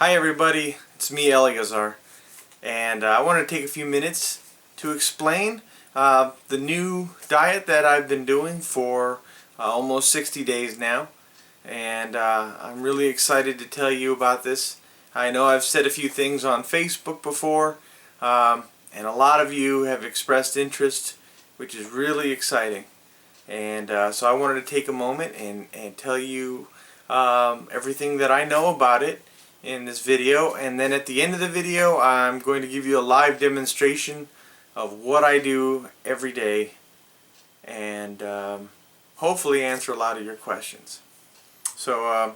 Hi everybody, it's me Eleazar, and I want to take a few minutes to explain the new diet that I've been doing for almost 60 days now, and I'm really excited to tell you about this. I know I've said a few things on Facebook before, and a lot of you have expressed interest, which is really exciting, and so I wanted to take a moment and tell you everything that I know about it in this video, and then at the end of the video I'm going to give you a live demonstration of what I do every day and hopefully answer a lot of your questions. So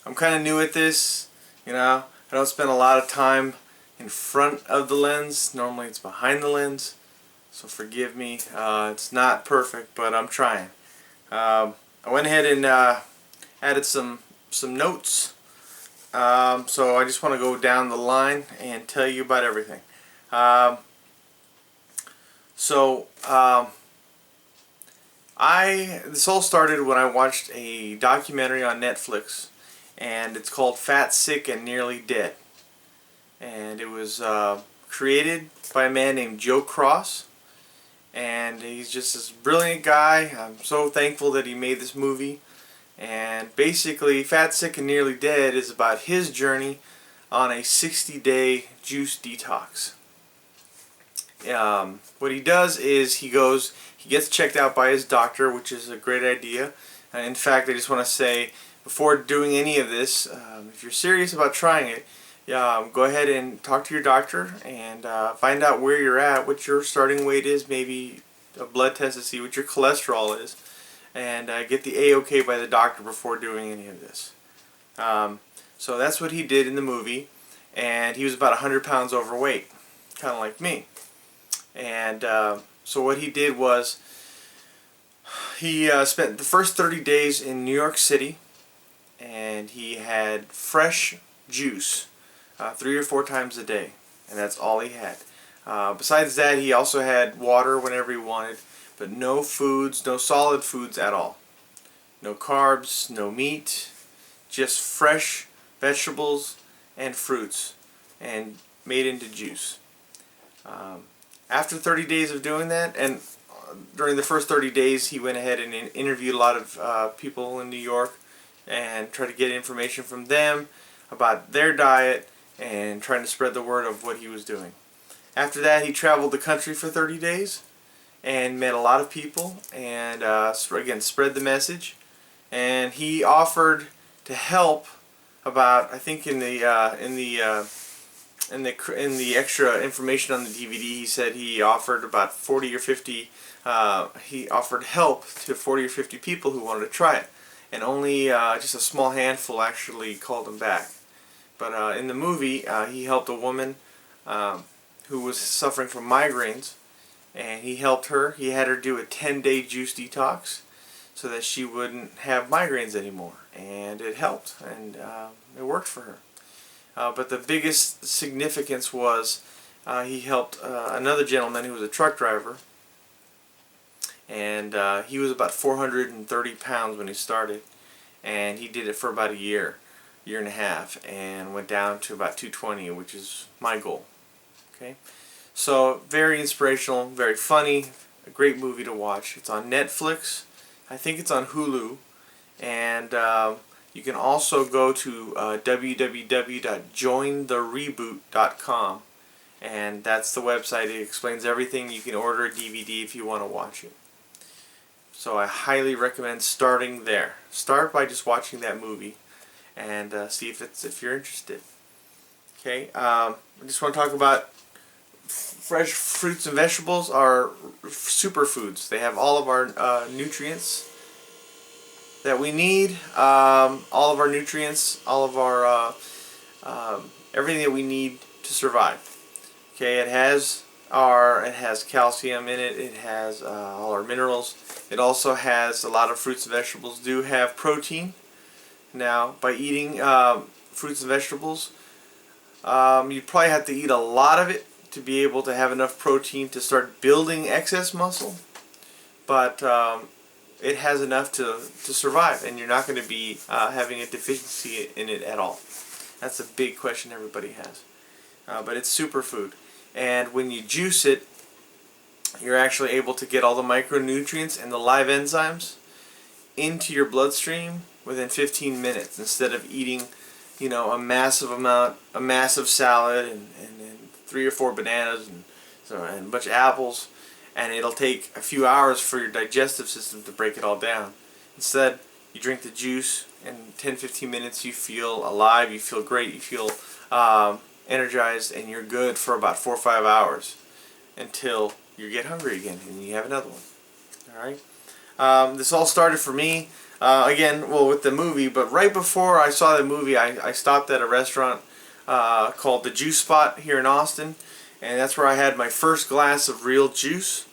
I'm kind of new at this, you know, I don't spend a lot of time in front of the lens. Normally it's behind the lens, so forgive me. It's not perfect, but I'm trying. I went ahead and added some notes. So I just want to go down the line and tell you about everything. This all started when I watched a documentary on Netflix, and it's called Fat, Sick, and Nearly Dead. And it was created by a man named Joe Cross, and he's just this brilliant guy. I'm so thankful that he made this movie. And basically, Fat, Sick, and Nearly Dead is about his journey on a 60-day juice detox. What he does is he gets checked out by his doctor, which is a great idea. In fact, I just want to say, before doing any of this, if you're serious about trying it, go ahead and talk to your doctor and find out where you're at, what your starting weight is, maybe a blood test to see what your cholesterol is, and get the A-OK by the doctor before doing any of this. So that's what he did in the movie, and he was about 100 pounds overweight, kind of like me. And so what he did was he spent the first 30 days in New York City, and he had fresh juice 3 or 4 times a day, and that's all he had. Besides that, he also had water whenever he wanted, but no foods, no solid foods at all. No carbs, no meat, just fresh vegetables and fruits, and made into juice. After 30 days of doing that, and during the first 30 days he went ahead and interviewed a lot of people in New York and tried to get information from them about their diet and trying to spread the word of what he was doing. After that, he traveled the country for 30 days and met a lot of people and again spread the message, and he offered to help about, I think in the extra information on the DVD, he said he offered about 40 or 50 he offered help to 40 or 50 people who wanted to try it, and only just a small handful actually called him back. But in the movie he helped a woman who was suffering from migraines, and he helped her. He had her do a 10-day juice detox so that she wouldn't have migraines anymore, and it helped, and it worked for her. But the biggest significance was he helped another gentleman who was a truck driver, and he was about 430 pounds when he started, and he did it for about a year and a half, and went down to about 220, which is my goal. Okay, so very inspirational, very funny, a great movie to watch. It's on Netflix. I think it's on Hulu, and you can also go to www.jointhereboot.com, and that's the website. It explains everything. You can order a DVD if you want to watch it. So I highly recommend starting there. Start by just watching that movie and see if you're interested. Okay, I just want to talk about fresh fruits and vegetables are superfoods. They have all of our nutrients that we need, all of our nutrients, all of our everything that we need to survive. Okay, it has calcium in it. It has all our minerals. It also has, a lot of fruits and vegetables do have protein. Now, by eating fruits and vegetables, you probably have to eat a lot of it to be able to have enough protein to start building excess muscle, but it has enough to survive, and you're not going to be having a deficiency in it at all. That's a big question everybody has. But it's superfood. And when you juice it, you're actually able to get all the micronutrients and the live enzymes into your bloodstream within 15 minutes instead of eating, you know, a massive salad and 3 or 4 bananas and a bunch of apples, and it'll take a few hours for your digestive system to break it all down. Instead, you drink the juice, and in 10-15 minutes you feel alive, you feel great, you feel energized, and you're good for about 4 or 5 hours until you get hungry again and you have another one. Alright? This all started for me, again, well, with the movie, but right before I saw the movie, I stopped at a restaurant called The Juice Spot here in Austin, and that's where I had my first glass of real juice.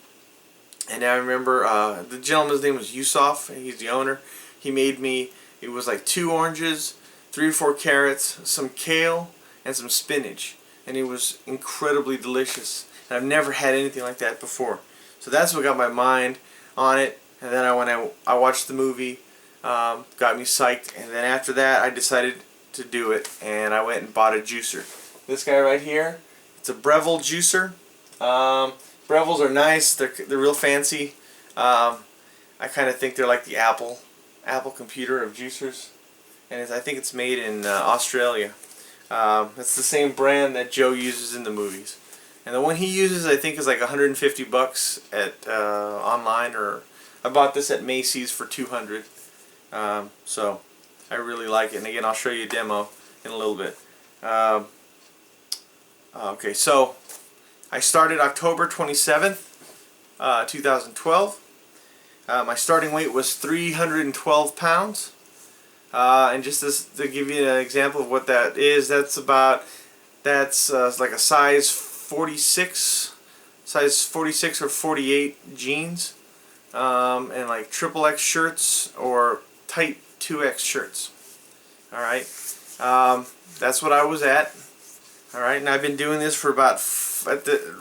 And I remember the gentleman's name was Yusuf, and he's the owner. He made me, it was like 2 oranges, 3 or 4 carrots, some kale, and some spinach. And it was incredibly delicious. And I've never had anything like that before. So that's what got my mind on it. And then I watched the movie, got me psyched. And then after that, I decided to do it. And I went and bought a juicer. This guy right here, it's a Breville Juicer. Brevilles are nice. They're real fancy. I kind of think they're like the Apple computer of juicers. And I think it's made in Australia. It's the same brand that Joe uses in the movies. And the one he uses, I think, is like $150 at online, or I bought this at Macy's for $200. So I really like it. And again, I'll show you a demo in a little bit. Okay, so I started October 27th, 2012. My starting weight was 312 pounds. And just to give you an example of what that is, that's like a size 46 or 48 jeans, and like XXX shirts or tight 2X shirts. Alright, that's what I was at. Alright, and I've been doing this for about,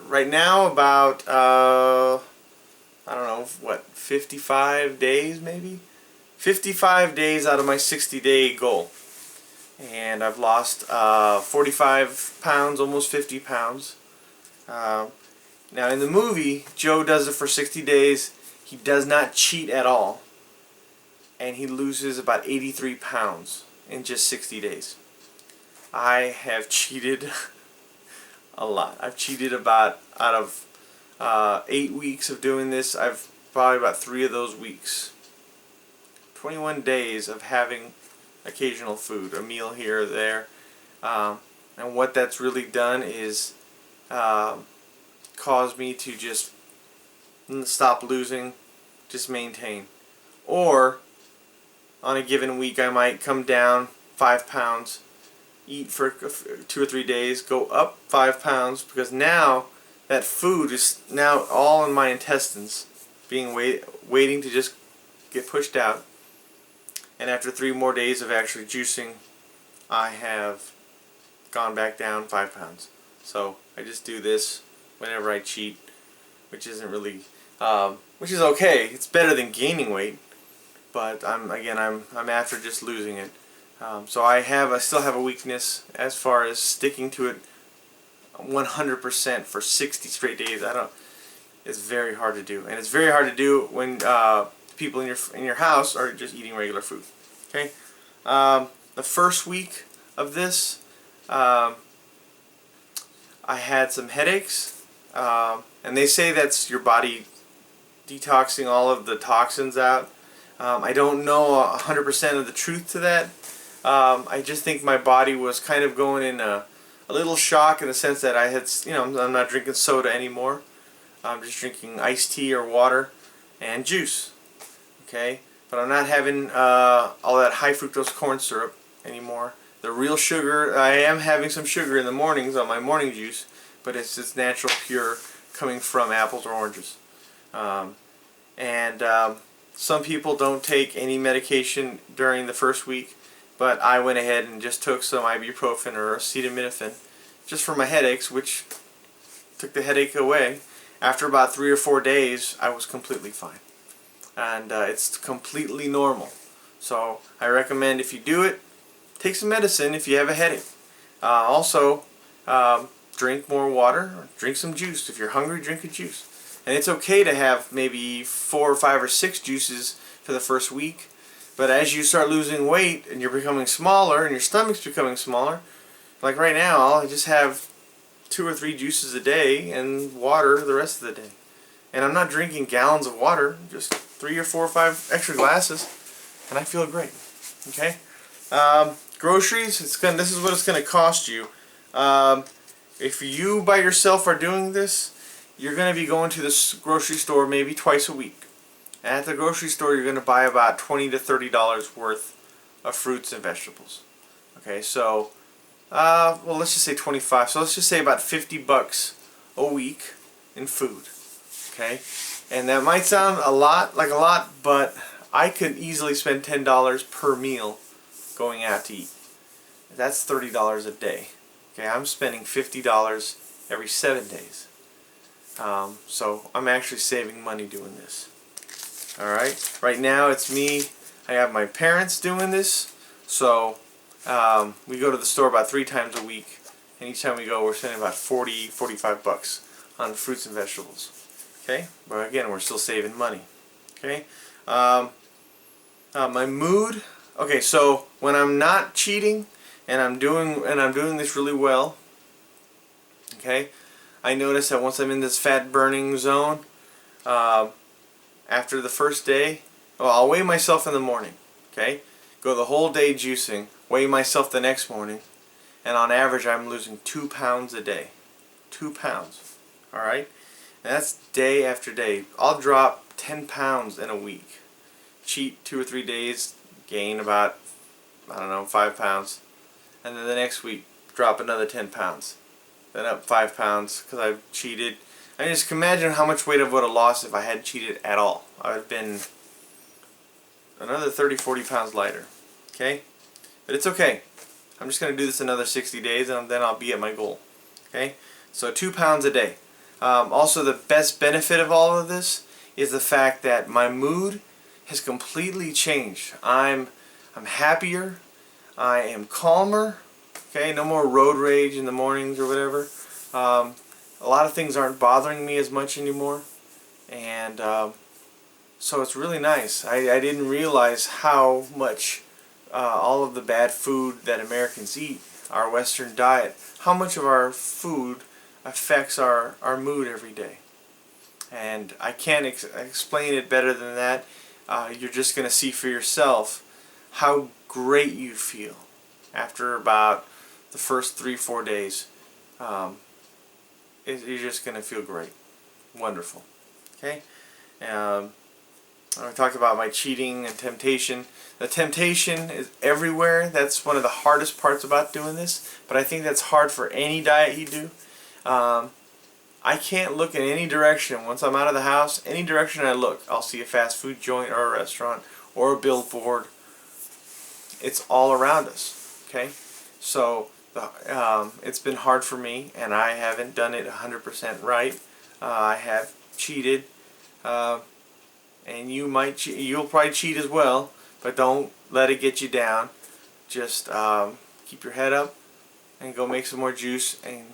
right now, about, I don't know, what, 55 days maybe? 55 days out of my 60-day goal. And I've lost 45 pounds, almost 50 pounds. Now in the movie, Joe does it for 60 days. He does not cheat at all. And he loses about 83 pounds in just 60 days. I have cheated a lot. I've cheated about, out of 8 weeks of doing this, I've probably about 3 of those weeks. 21 days of having occasional food, a meal here or there. And what that's really done is caused me to just stop losing, just maintain. Or on a given week I might come down 5 pounds, eat for 2 or 3 days, go up 5 pounds, because now that food is now all in my intestines, being waiting to just get pushed out. And after 3 more days of actually juicing, I have gone back down 5 pounds. So I just do this whenever I cheat, which isn't really, which is okay. It's better than gaining weight, but I'm after just losing it. So I still have a weakness as far as sticking to it 100% for 60 straight days. It's very hard to do, and it's very hard to do when people in your house are just eating regular food. Okay, the first week of this, I had some headaches, and they say that's your body detoxing all of the toxins out. I don't know 100% of the truth to that. I just think my body was kind of going in a little shock, in the sense that I had, I'm not drinking soda anymore. I'm just drinking iced tea or water and juice. Okay, but I'm not having all that high fructose corn syrup anymore. The real sugar, I am having some sugar in the mornings on my morning juice, but it's just natural, pure, coming from apples or oranges. Some people don't take any medication during the first week, but I went ahead and just took some ibuprofen or acetaminophen just for my headaches, which took the headache away. After about 3 or 4 days, I was completely fine. And it's completely normal. So I recommend, if you do it, take some medicine if you have a headache. Also, drink more water, or drink some juice. If you're hungry, drink a juice. And it's okay to have maybe 4 or 5 or 6 juices for the first week. But as you start losing weight and you're becoming smaller and your stomach's becoming smaller, like right now, I'll just have 2 or 3 juices a day and water the rest of the day. And I'm not drinking gallons of water, just 3 or 4 or 5 extra glasses, and I feel great. Okay? Groceries, this is what it's going to cost you. If you by yourself are doing this, you're going to be going to the grocery store maybe twice a week. And at the grocery store, you're going to buy about $20 to $30 worth of fruits and vegetables. Okay, so, well, let's just say 25. So let's just say about 50 bucks a week in food. Okay, and that might sound like a lot, but I could easily spend $10 per meal going out to eat. That's $30 a day. Okay, I'm spending $50 every 7 days. So I'm actually saving money doing this. Alright, right now it's me. I have my parents doing this. So we go to the store about 3 times a week. And each time we go, we're spending about 45 bucks on fruits and vegetables. Okay, but again, we're still saving money. Okay, my mood. Okay, so when I'm not cheating and I'm doing this really well, okay, I notice that once I'm in this fat burning zone, after the first day, well, I'll weigh myself in the morning. Okay, go the whole day juicing, weigh myself the next morning, and on average, I'm losing 2 pounds a day. 2 pounds. All right. And that's day after day. I'll drop 10 pounds in a week. Cheat 2 or 3 days, gain about, I don't know, 5 pounds. And then the next week, drop another 10 pounds. Then up 5 pounds because I've cheated. I just can imagine how much weight I would have lost if I had cheated at all. I would have been another 30-40 pounds lighter. Okay? But it's okay. I'm just going to do this another 60 days and then I'll be at my goal. Okay? So 2 pounds a day. Also, the best benefit of all of this is the fact that my mood has completely changed. I'm happier. I am calmer. Okay, no more road rage in the mornings or whatever. A lot of things aren't bothering me as much anymore, and so it's really nice. I didn't realize how much all of the bad food that Americans eat, our Western diet, how much of our food affects our mood every day. And I can't explain it better than that. You're just going to see for yourself how great you feel after about the first 3-4 days. You're just going to feel great. Wonderful. Okay? I talked about my cheating and temptation. The temptation is everywhere. That's one of the hardest parts about doing this. But I think that's hard for any diet you do. I can't look in any direction. Once I'm out of the house, any direction I look, I'll see a fast food joint or a restaurant or a billboard. It's all around us. Okay? So it's been hard for me, and I haven't done it 100% right. I have cheated, and you'll probably cheat as well, but don't let it get you down. Just keep your head up and go make some more juice and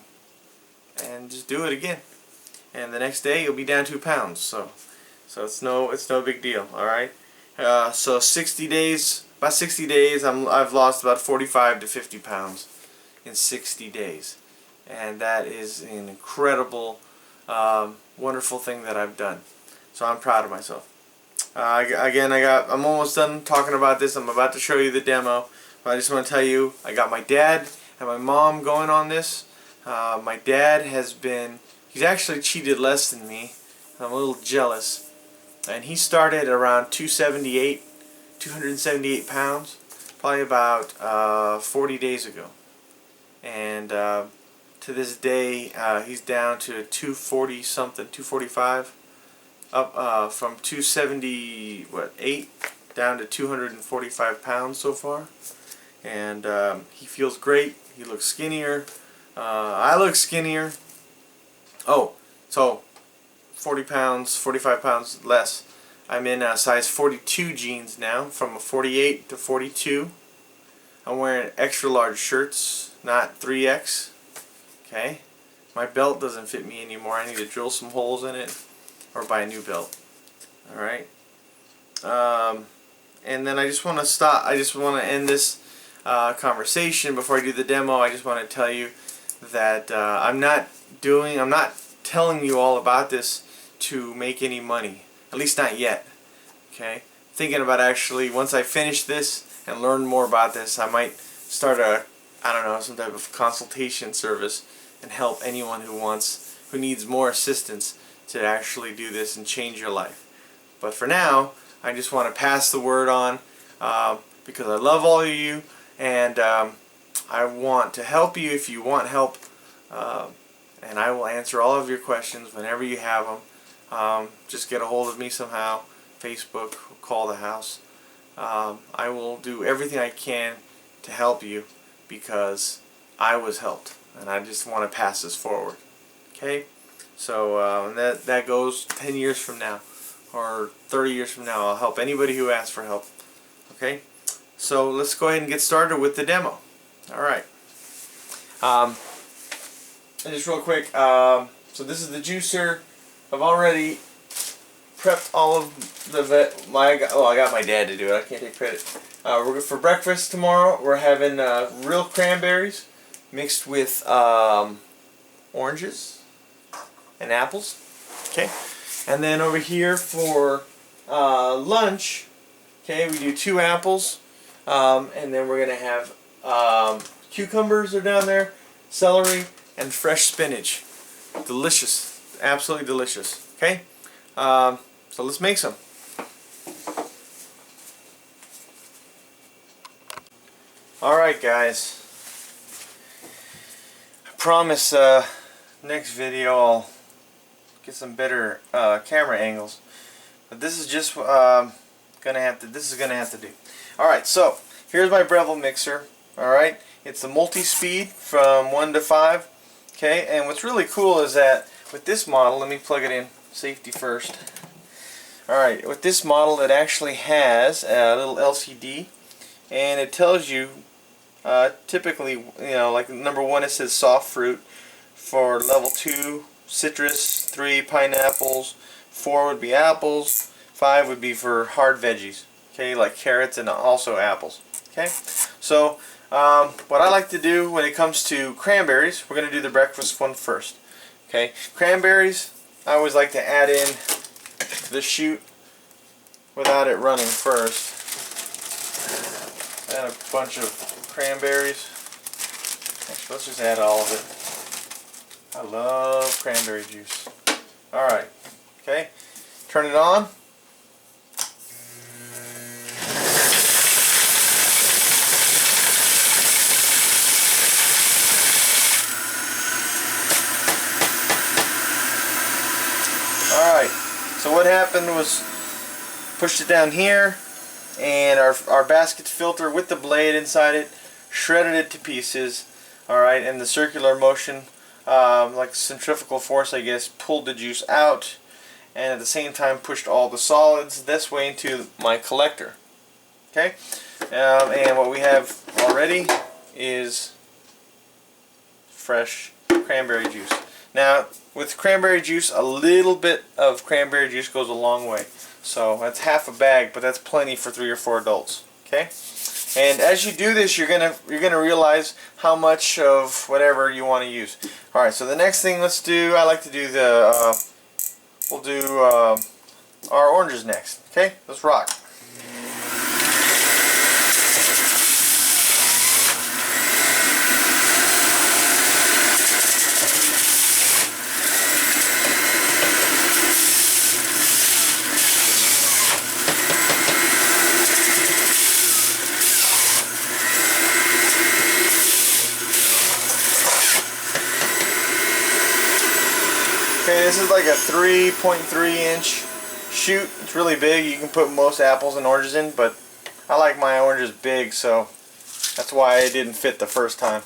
just do it again. And the next day you'll be down 2 pounds. So it's no big deal. All right. So 60 days. About 60 days, I've lost about 45 to 50 pounds in 60 days, and that is an incredible, wonderful thing that I've done. So I'm proud of myself. I'm almost done talking about this. I'm about to show you the demo, but I just want to tell you I got my dad and my mom going on this. My dad he's actually cheated less than me. I'm a little jealous, and he started around 278 pounds, probably about 40 days ago. And to this day, he's down to 240 something, 245, up from 278 down to 245 pounds so far. And he feels great. He looks skinnier. I look skinnier. Oh, so 40 pounds, 45 pounds less. I'm in size 42 jeans now, from a 48 to 42. I'm wearing extra large shirts, not 3X. Okay? My belt doesn't fit me anymore. I need to drill some holes in it or buy a new belt. Alright? And then I just want to end this conversation before I do the demo. I just want to tell you that I'm not telling you all about this to make any money. At least not yet. Okay? Thinking about actually, once I finish this and learn more about this, I might start some type of consultation service and help anyone who needs more assistance to actually do this and change your life. But for now, I just want to pass the word on because I love all of you, and I want to help you if you want help, and I will answer all of your questions whenever you have them. Just get a hold of me somehow, Facebook, call the house. I will do everything I can to help you because I was helped, and I just want to pass this forward. Okay? So that goes 10 years from now or 30 years from now. I'll help anybody who asks for help. Okay? So let's go ahead and get started with the demo. Alright. Just real quick, so this is the juicer. I've already prepped all of I got my dad to do it. I can't take credit. For breakfast tomorrow, we're having real cranberries mixed with oranges and apples. Okay, and then over here for lunch, okay, we do 2 apples, and then we're gonna have cucumbers are down there, celery, and fresh spinach. Delicious, absolutely delicious. Okay. So let's make some. Alright guys, I promise next video I'll get some better camera angles, but this is just gonna have to do. Alright, so here's my Breville Mixer. Alright, it's the multi-speed from 1 to 5. Okay, and what's really cool is that with this model, let me plug it in, safety first. Alright, with this model it actually has a little LCD, and it tells you typically, like number 1 it says soft fruit, for level 2 citrus, 3 pineapples, 4 would be apples, 5 would be for hard veggies, okay, like carrots and also apples. Okay, so what I like to do when it comes to cranberries, we're going to do the breakfast one first. Okay, cranberries, I always like to add in the chute without it running first. Add a bunch of cranberries. Actually, let's just add all of it. I love cranberry juice. Alright, okay, turn it on. Alright, so what happened was pushed it down here, and our basket filter with the blade inside it shredded it to pieces. Alright, and the circular motion, like centrifugal force I guess, pulled the juice out, and at the same time pushed all the solids this way into my collector. Okay, and what we have already is fresh cranberry juice. Now, with cranberry juice, a little bit of cranberry juice goes a long way. So that's half a bag, but that's plenty for 3 or 4 adults. Okay, and as you do this, you're gonna realize how much of whatever you want to use. All right. So the next thing, let's do. I like to do the. We'll do our oranges next. Okay, let's rock. Okay, this is like a 3.3 inch chute. It's really big. You can put most apples and oranges in, but I like my oranges big, so that's why it didn't fit the first time.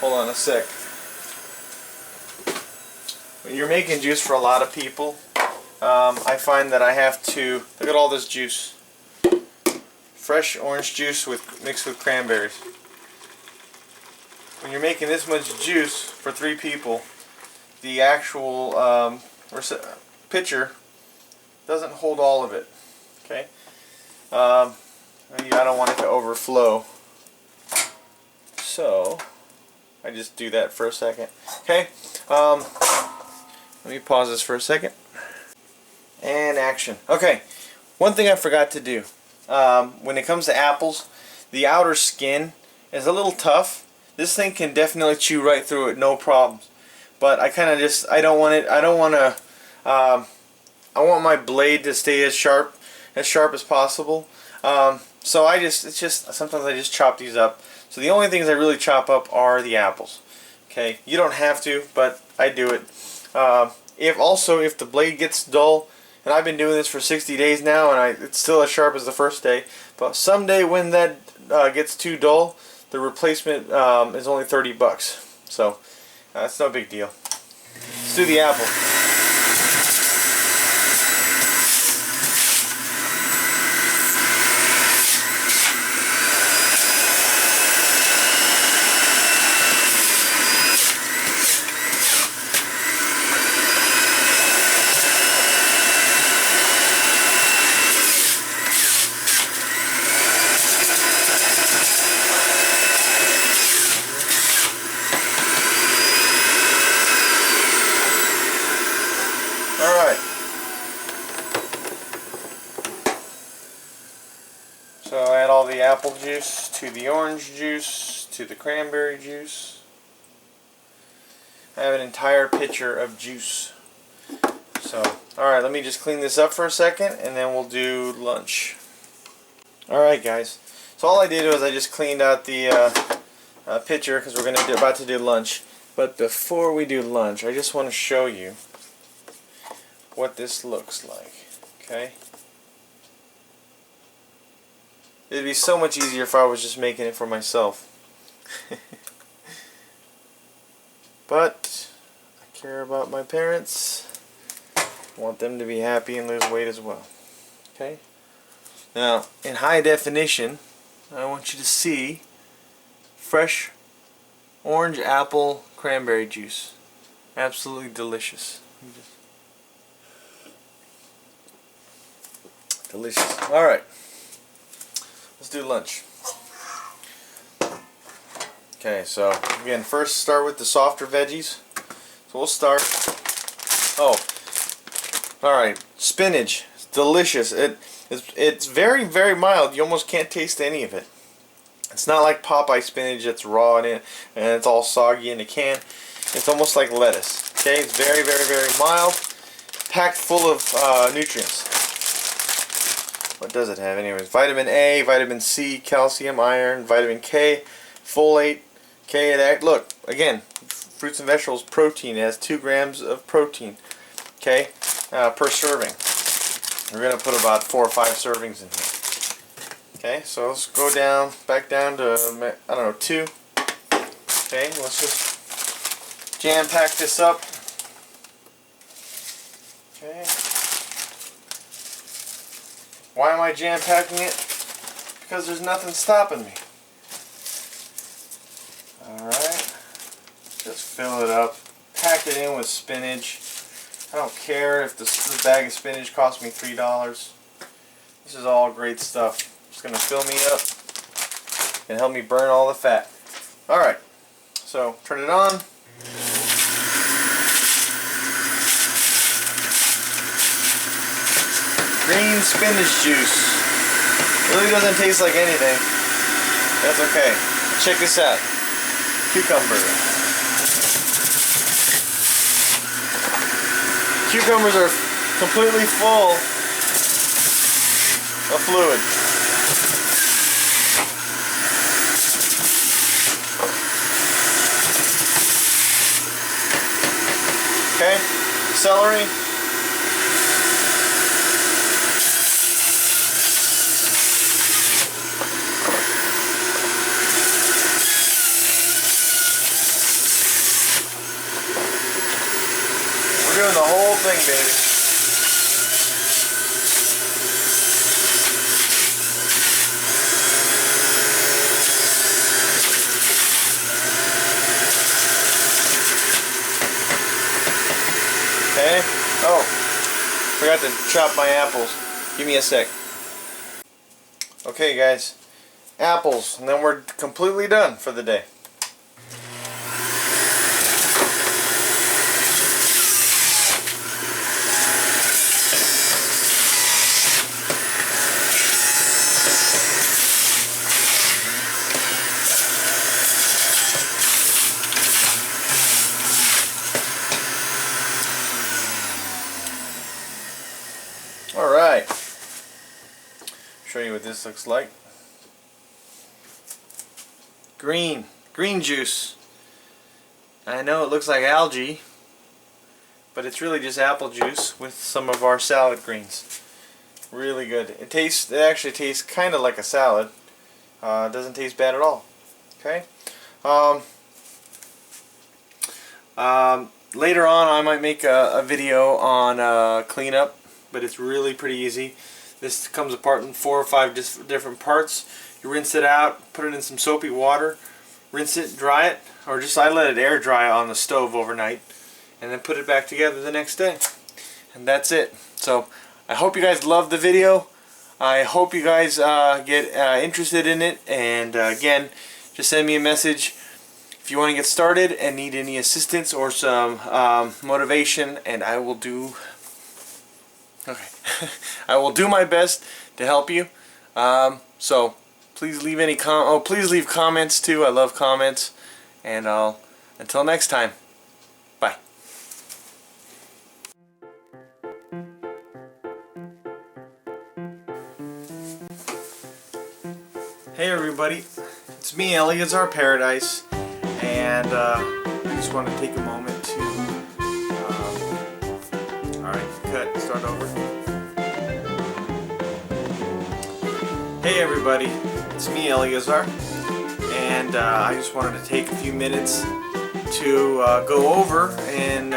hold on a sec. When you're making juice for a lot of people, I find that I have to look at all this juice. Fresh orange juice mixed with cranberries. When you're making this much juice for 3 people, the actual pitcher doesn't hold all of it. Okay, I don't want it to overflow, so I just do that for a second. Okay, let me pause this for a second. And action. Okay, one thing I forgot to do. When it comes to apples, the outer skin is a little tough. This thing can definitely chew right through it, no problems. But I kind of just, I want my blade to stay as sharp as possible. So sometimes I just chop these up. So the only things I really chop up are the apples. Okay, you don't have to, but I do it. If the blade gets dull, and I've been doing this for 60 days now, and it's still as sharp as the first day, but someday when that gets too dull, the replacement is only 30 bucks. So it's no big deal. Let's do the apple. Alright. So I add all the apple juice to the orange juice to the cranberry juice. I have an entire pitcher of juice. So, alright, let me just clean this up for a second and then we'll do lunch. Alright guys, so all I did was I just cleaned out the pitcher because we're about to do lunch. But before we do lunch, I just want to show you what this looks like. Okay? It'd be so much easier if I was just making it for myself. But I care about my parents. I want them to be happy and lose weight as well. Okay? Now, in high definition, I want you to see fresh orange apple cranberry juice. Absolutely delicious. Delicious. Alright. Let's do lunch. Okay, so again, first start with the softer veggies. So we'll start. Oh, alright. Spinach. It's delicious. It's very, very mild. You almost can't taste any of it. It's not like Popeye spinach that's raw and it's all soggy in a can. It's almost like lettuce. Okay, it's very, very, very mild, packed full of nutrients. What does it have anyways? Vitamin A, vitamin C, calcium, iron, vitamin K, folate. Okay, look, again, fruits and vegetables, protein. It has 2 grams of protein, okay, per serving. We're going to put about 4 or 5 servings in here. Okay, so let's go back down to, I don't know, 2. Okay, let's just jam pack this up. Okay. Why am I jam packing it? Because there's nothing stopping me. Alright. Just fill it up. Pack it in with spinach. I don't care if this bag of spinach cost me $3. This is all great stuff. It's going to fill me up and help me burn all the fat. Alright. So, turn it on. Green spinach juice. Really doesn't taste like anything. That's okay. Check this out. Cucumber. Cucumbers are completely full of fluid. Okay, celery. baby. Okay. Oh, forgot to chop my apples. Give me a sec. Okay, guys, apples, and then we're completely done for the day. Alright, show you what this looks like. Green juice. I know it looks like algae, but it's really just apple juice with some of our salad greens. Really good. It actually tastes kind of like a salad. It doesn't taste bad at all. Okay. Later on I might make a video on cleanup, but it's really pretty easy. This comes apart in 4 or 5 different parts. You rinse it out, put it in some soapy water, rinse it, dry it, or just I let it air dry on the stove overnight, and then put it back together the next day. And that's it. So I hope you guys love the video. I hope you guys get interested in it, and again, just send me a message if you want to get started and need any assistance or some motivation, and I will do I will do my best to help you. So please leave any please leave comments too. I love comments, and until next time, bye. Hey everybody, it's me, Eleazar Paradise, and I just want to take a moment to alright, cut, start over. Hey everybody, it's me, Eleazar, and I just wanted to take a few minutes to go over and